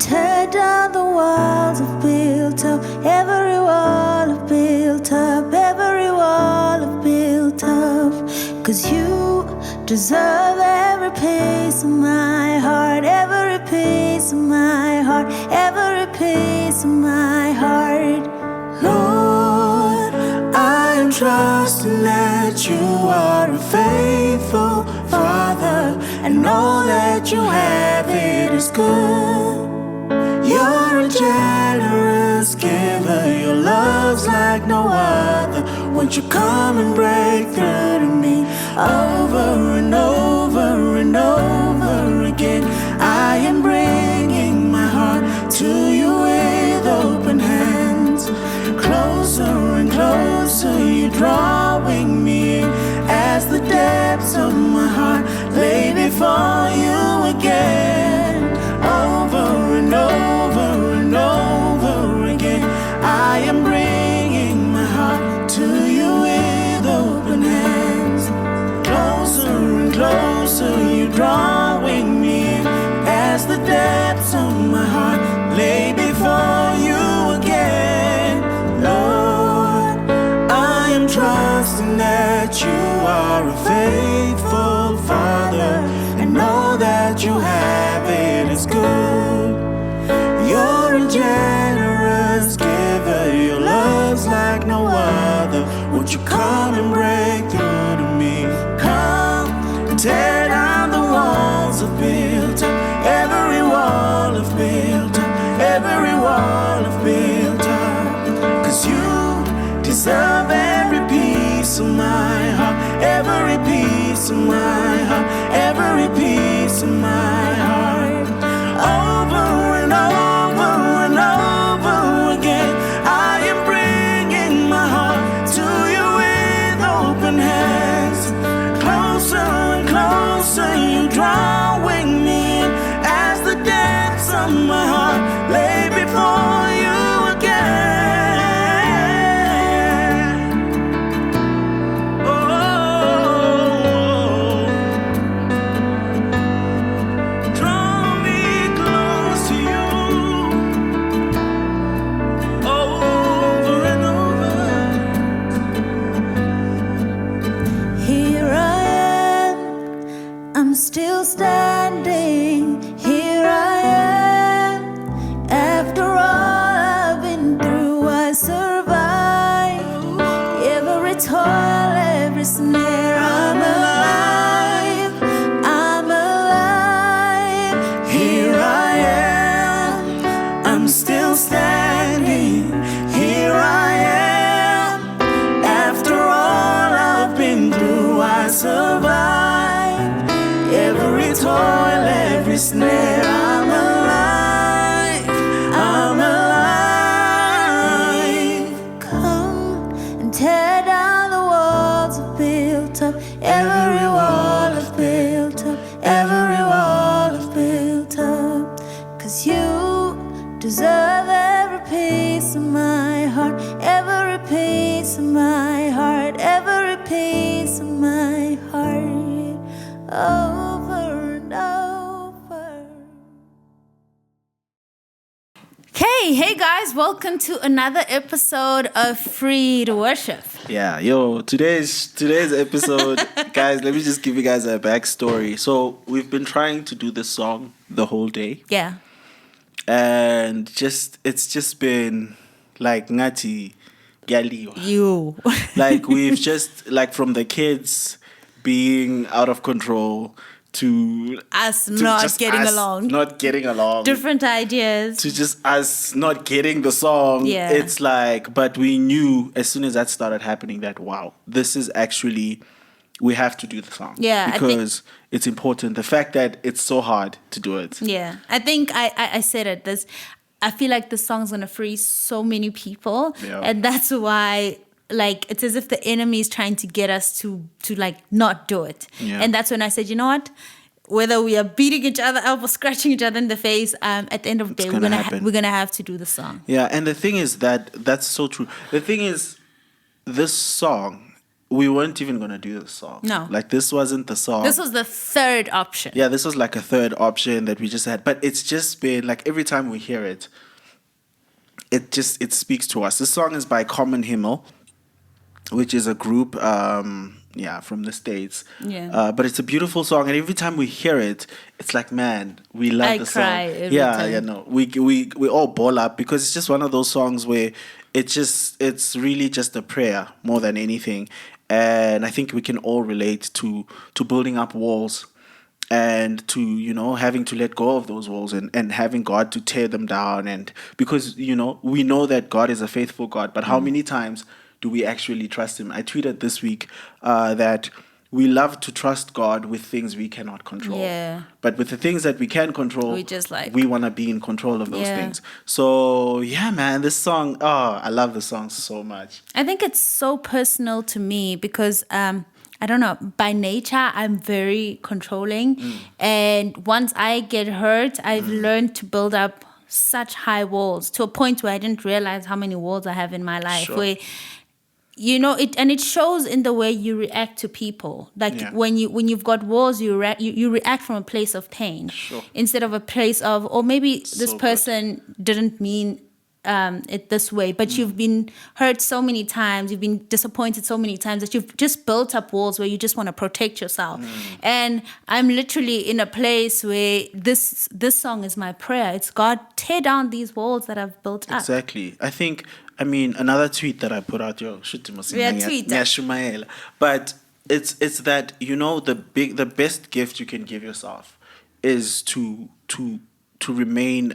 tear down the walls I've built up, every wall I've built up, every wall I've built up. 'Cause you deserve every piece of my heart, every piece of my heart, every piece of my heart. Lord, I am trusting that you are a faithful Father. I know that you have it is good. You're a generous giver. Your love's like no other. Won't you come and break through to me over and over and over again? I am bringing my heart to you with open hands. Closer and closer, you're drawing me in as the depths of my heart lay before you again. Over and over and over again, I am bringing my heart to you with open hands. Closer and closer, you're drawing me in as the depths of my heart lay before you again. Lord, I am trusting that you are a faithful Father. I know that you have it is good. You're a generous giver. Your love's like no other. Won't you come and break through to me? Come and tear down the walls I've built up, every wall I've built up, every wall I've built up. 'Cause you deserve every piece of my heart, every piece of my heart, every piece of my heart. Over and over and over again, I am bringing my heart to you with open hands. Closer and closer, you drawing me in as the depths of my heart lay before you again. Oh, draw me close to you over and over. Here I am, I'm still standing. Here I am, after all I've been through, I survived every toil, every snare. I'm alive, I'm alive. Here I am, I'm still standing. Here I am, after all I've been through, I survived every toil, every snare. I'm alive, I'm alive. Come and tear down the walls I've built up, every wall I've built up, every wall I've built up. 'Cause you deserve every piece of my heart, every piece of my heart, every piece of my heart. Over and over. Hey guys, welcome to another episode of Free to Worship. Yeah, today's episode, guys, let me just give you guys a backstory. So we've been trying to do this song the whole day. Yeah. And it's just been like ngati gyaliwa. You. Like we've just like from the kids being out of control to Us not just getting us along. not getting along, Different ideas. to just us not getting the song. Yeah. It's like, but we knew as soon as that started happening that wow, this is actually, we have to do the song. Yeah, I think- because it's important. The fact that it's so hard to do it. Yeah. I think I said it. I feel like the song's gonna free so many people. Yeah. And that's why, like, it's as if the enemy is trying to get us to like not do it. Yeah. And that's when I said, you know what? Whether we are beating each other up or scratching each other in the face, at the end of the day, we're gonna have to do the song. Yeah, and the thing is that's so true. The thing is, this song we weren't even going to do this song. No. Like, this wasn't the song. This was the third option. Yeah, this was like a third option that we just had. But it's just been, like, every time we hear it, it speaks to us. This song is by Common Hymnal, which is a group, from the States. Yeah. But it's a beautiful song, and every time we hear it, it's like, man, we love the song. I cry every time. We all ball up because it's just one of those songs where it's really just a prayer more than anything. And I think we can all relate to building up walls and to, having to let go of those walls and having God to tear them down. And because, we know that God is a faithful God, but how many times do we actually trust him? I tweeted this week that we love to trust God with things we cannot control. Yeah. But with the things that we can control, we want to be in control of those things. So, yeah, man, this song, I love the song so much. I think it's so personal to me because, I don't know, by nature, I'm very controlling. And once I get hurt, I've learned to build up such high walls to a point where I didn't realize how many walls I have in my life. Sure. Where it shows in the way you react to people. Like when you've got walls, you react from a place of pain, Sure. instead of a place of, or maybe this So person didn't mean it this way, but you've been hurt so many times, you've been disappointed so many times that you've just built up walls where you just want to protect yourself. And I'm literally in a place where this song is my prayer. It's, God, tear down these walls that I've built up. Exactly. I mean, another tweet that I put out, tweet. But it's that, the best gift you can give yourself is to remain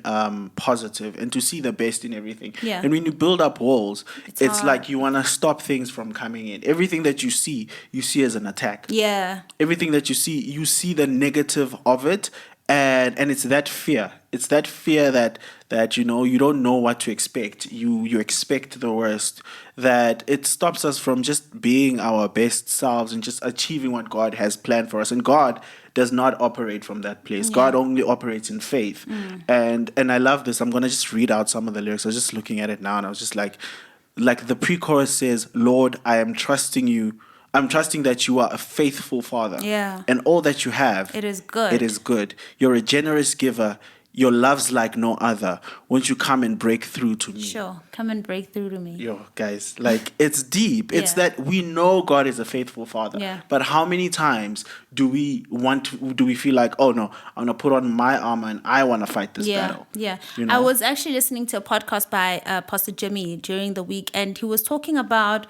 positive and to see the best in everything. Yeah. And when you build up walls, it's hard. like you want to stop things from coming in. Everything that you see as an attack. Yeah. Everything that you see the negative of it. And it's that fear. It's that fear that you don't know what to expect. You expect the worst. That it stops us from just being our best selves and just achieving what God has planned for us. And God does not operate from that place. Yeah. God only operates in faith. And I love this. I'm gonna just read out some of the lyrics. I was just looking at it now, and I was just like the pre-chorus says, "Lord, I am trusting you. I'm trusting that you are a faithful Father. Yeah. And all that you have, It is good. It is good. You're a generous giver. Your love's like no other. Won't you come and break through to me?" Sure. Come and break through to me. Yo, guys, like, it's deep. It's Yeah. that we know God is a faithful Father. Yeah. But how many times do we feel like, oh no, I'm gonna put on my armor and I want to fight this battle? Yeah. You know? I was actually listening to a podcast by Pastor Jimmy during the week, and he was talking about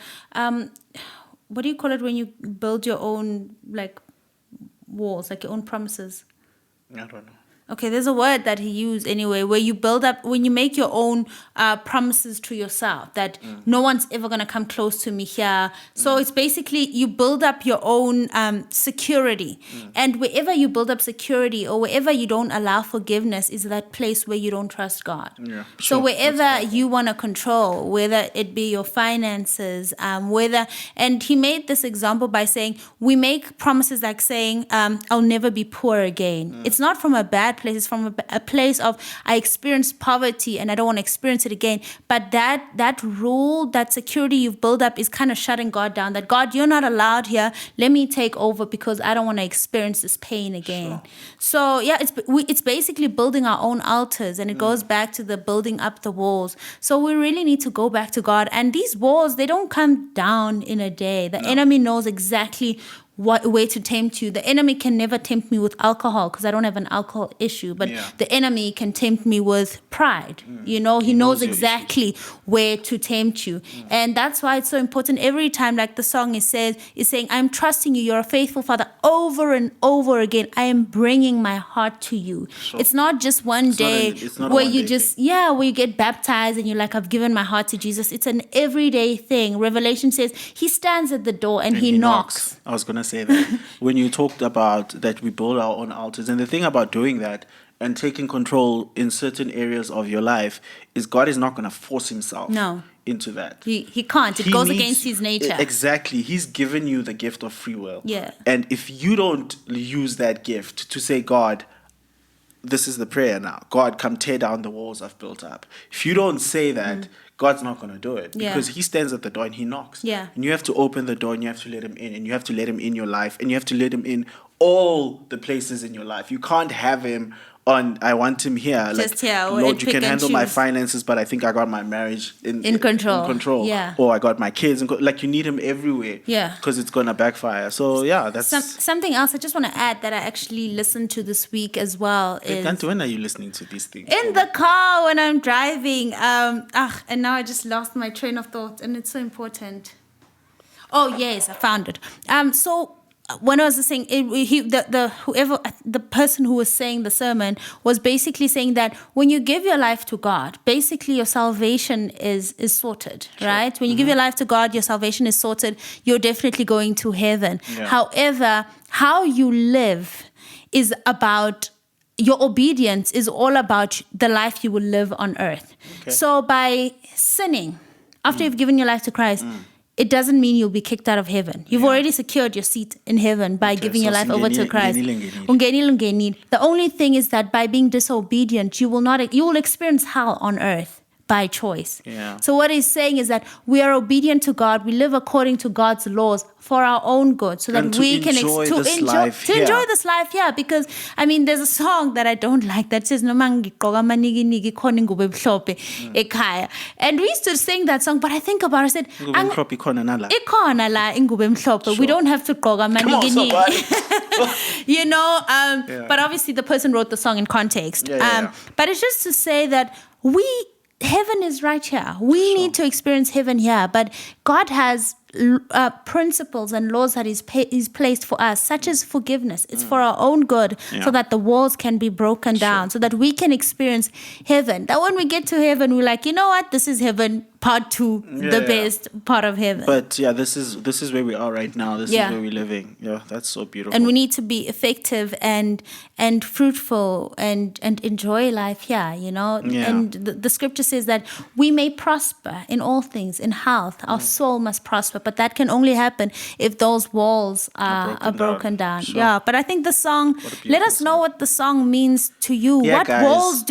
what do you call it when you build your own, like, walls, like your own promises? I don't know. Okay, there's a word that he used anyway, where you build up, when you make your own promises to yourself, that no one's ever going to come close to me here. So it's basically, you build up your own security. And wherever you build up security, or wherever you don't allow forgiveness, is that place where you don't trust God. Yeah, So sure. wherever you want to control, whether it be your finances, and he made this example by saying, we make promises like saying, I'll never be poor again. It's not from a bad place. It's from a place of, I experienced poverty and I don't want to experience it again. But that rule, that security you've built up is kind of shutting God down. That, God, you're not allowed here. Let me take over because I don't want to experience this pain again. Sure. So yeah, it's basically building our own altars, and it goes back to the building up the walls. So we really need to go back to God. And these walls, they don't come down in a day. The enemy knows exactly what way to tempt you. The enemy can never tempt me with alcohol because I don't have an alcohol issue, but the enemy can tempt me with pride. He knows exactly where to tempt you. And that's why it's so important every time, like the song is saying, I'm trusting you, you're a faithful Father. Over and over again, I am bringing my heart to you. Sure. It's not just one day where you just, where you get baptized and you're like, I've given my heart to Jesus. It's an everyday thing. Revelation says he stands at the door and he knocks. I was going to say that. When you talked about that we build our own altars, and the thing about doing that and taking control in certain areas of your life is God is not going to force himself into that. He can't. It goes against his nature. Exactly. He's given you the gift of free will. Yeah. And if you don't use that gift to say, God, this is the prayer now. God, come tear down the walls I've built up. If you don't say that, God's not going to do it because he stands at the door and he knocks. Yeah. And you have to open the door and you have to let him in, and you have to let him in your life, and you have to let him in all the places in your life. You can't have him on, I want him here. Just here. Lord, you can handle my choose. finances, but I think I got my marriage in control. Yeah. Or I got my kids. Like, you need him everywhere. Yeah. Because it's going to backfire. So, yeah, that's... Something else I just want to add that I actually listened to this week as well is... When are you listening to these things? In the car when I'm driving. And now I just lost my train of thought, and it's so important. Oh, yes, I found it. So... When I was saying, the person who was saying the sermon was basically saying that when you give your life to God, basically your salvation is sorted, right? When you give your life to God, your salvation is sorted. You're definitely going to heaven. Yeah. However, how you live is about... Your obedience is all about the life you will live on earth. Okay. So by sinning, after you've given your life to Christ... It doesn't mean you'll be kicked out of heaven. You've already secured your seat in heaven by giving your life over to Christ. The only thing is that by being disobedient, you will experience hell on earth by choice. Yeah. So what he's saying is that we are obedient to God. We live according to God's laws for our own good, so that we can enjoy this life here. Because I mean, there's a song that I don't like that says "Noma ngigqoka amaniki-niki khona ingubo emhlophe ekhaya," and we used to sing that song. But I think about it, I said, "Ikhona la ingubo emhlophe. We don't have to gqoka amaniki-niki." You know. But obviously, the person wrote the song in context. But it's just to say that heaven is right here. We need to experience heaven here. But God has principles and laws that He's placed for us, such as forgiveness. It's for our own good, so that the walls can be broken down, so that we can experience heaven. That when we get to heaven, we're like, you know what? This is heaven. Part 2, the best part of heaven. But this is where we are right now. This is where we're living. Yeah, that's so beautiful. And we need to be effective and fruitful and enjoy life here, you know. Yeah. And the scripture says that we may prosper in all things, in health. Our soul must prosper, but that can only happen if those walls are broken down. Sure. Yeah, but I think the song, let us know what the song means to you. Yeah, what guys. walls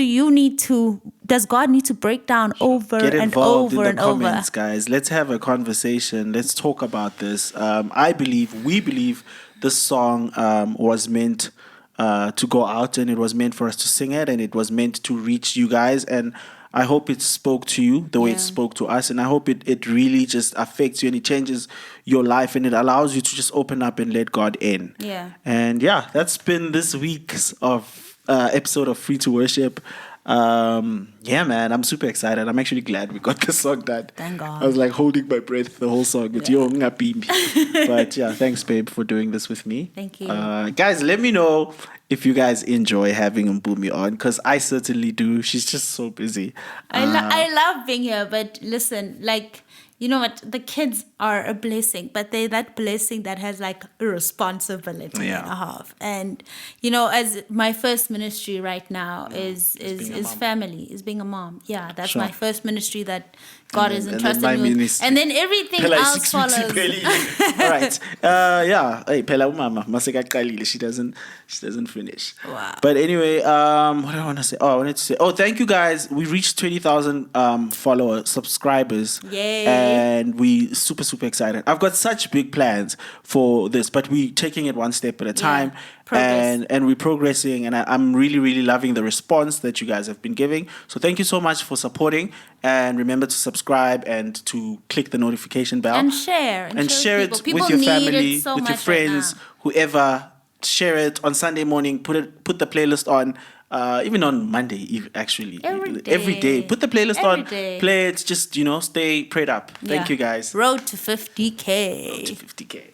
does God need to break down over Get and involved over in and the comments, over? guys. Let's have a conversation. Let's talk about this. We believe this song was meant to go out, and it was meant for us to sing it, and it was meant to reach you guys. And I hope it spoke to you the way it spoke to us, and I hope it really just affects you and it changes your life, and it allows you to just open up and let God in. Yeah. And that's been this week's episode of Free to Worship. Man, I'm super excited. I'm actually glad we got the song done. Thank God. I was like holding my breath the whole song. But thanks, babe, for doing this with me. Thank you. Guys, let me know if you guys enjoy having Mpoomy on, because I certainly do. She's just so busy. I love being here, but listen, like, you know what? The kids are a blessing, but they're that blessing that has like a responsibility and a half. And, you know, as my first ministry right now is family, is being a mom. Yeah, that's my first ministry that God is entrusted me with. And then everything else follows. All right. Hey, Pela umama, maseka she doesn't finish. Wow. But anyway, what do I want to say? I wanted to say, thank you guys. We reached 20,000 subscribers. Yay. And we super excited. I've got such big plans for this, but we taking it one step at a time. And we're progressing, and I'm really loving the response that you guys have been giving. So thank you so much for supporting, and remember to subscribe and to click the notification bell and share it with your family, with your friends, whoever. Share it on Sunday morning. Put the playlist on. Even on Monday, actually. Every day. Put the playlist on. Play it. Just, stay prayed up. Thank you, guys. Road to 50K. Road to 50K.